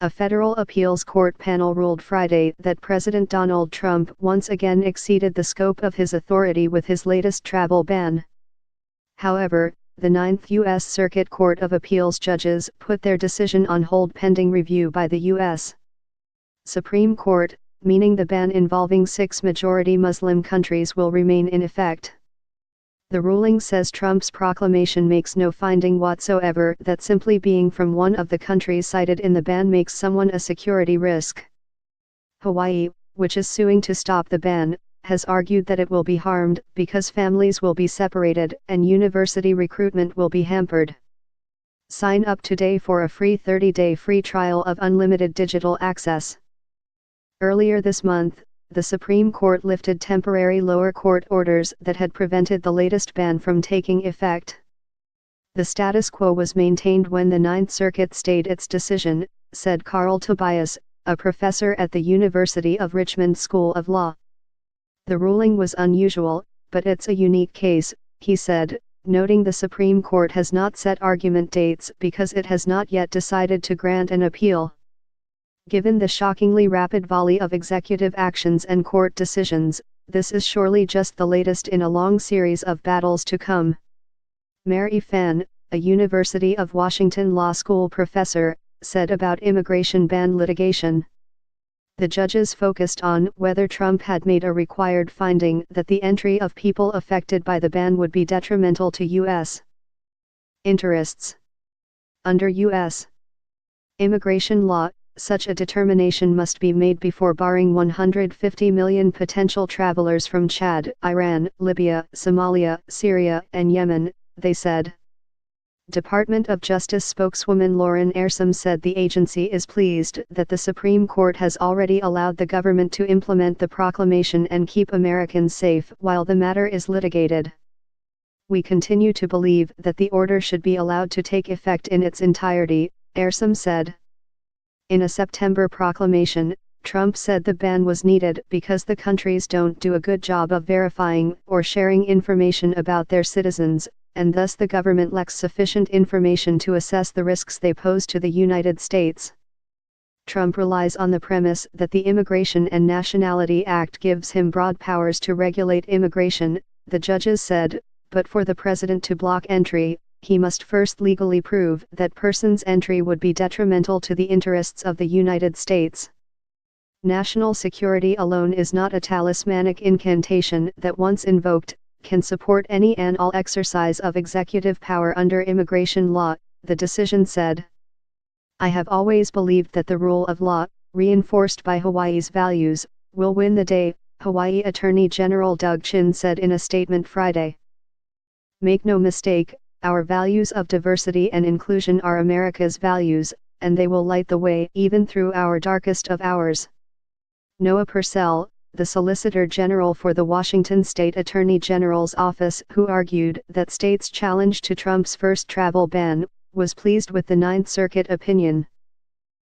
A federal appeals court panel ruled Friday that President Donald Trump once again exceeded the scope of his authority with his latest travel ban. However, the Ninth U.S. Circuit Court of Appeals judges put their decision on hold pending review by the U.S. Supreme Court, meaning the ban involving 6 majority Muslim countries will remain in effect. The ruling says Trump's proclamation makes no finding whatsoever that simply being from one of the countries cited in the ban makes someone a security risk. Hawaii, which is suing to stop the ban, has argued that it will be harmed because families will be separated and university recruitment will be hampered. Sign up today for a free 30-day free trial of unlimited digital access. Earlier this month, the Supreme Court lifted temporary lower court orders that had prevented the latest ban from taking effect. The status quo was maintained when the Ninth Circuit stayed its decision, said Carl Tobias, a professor at the University of Richmond School of Law. The ruling was unusual, but it's a unique case, he said, noting the Supreme Court has not set argument dates because it has not yet decided to grant an appeal. Given the shockingly rapid volley of executive actions and court decisions, this is surely just the latest in a long series of battles to come. Mary Phan, a University of Washington Law School professor, said about immigration ban litigation. The judges focused on whether Trump had made a required finding that the entry of people affected by the ban would be detrimental to U.S. interests. Under U.S. immigration law, such a determination must be made before barring 150 million potential travelers from Chad, Iran, Libya, Somalia, Syria, and Yemen, they said. Department of Justice spokeswoman Lauren Airsom said the agency is pleased that the Supreme Court has already allowed the government to implement the proclamation and keep Americans safe while the matter is litigated. We continue to believe that the order should be allowed to take effect in its entirety, Airsom said. In a September proclamation, Trump said the ban was needed because the countries don't do a good job of verifying or sharing information about their citizens, and thus the government lacks sufficient information to assess the risks they pose to the United States. Trump relies on the premise that the Immigration and Nationality Act gives him broad powers to regulate immigration, the judges said, but for the president to block entry, he must first legally prove that person's entry would be detrimental to the interests of the United States. National security alone is not a talismanic incantation that once invoked, can support any and all exercise of executive power under immigration law, the decision said. I have always believed that the rule of law, reinforced by Hawaii's values, will win the day, Hawaii Attorney General Doug Chin said in a statement Friday. Make no mistake, our values of diversity and inclusion are America's values, and they will light the way even through our darkest of hours. Noah Purcell, the Solicitor General for the Washington State Attorney General's office, who argued that states' challenge to Trump's first travel ban, was pleased with the Ninth Circuit opinion.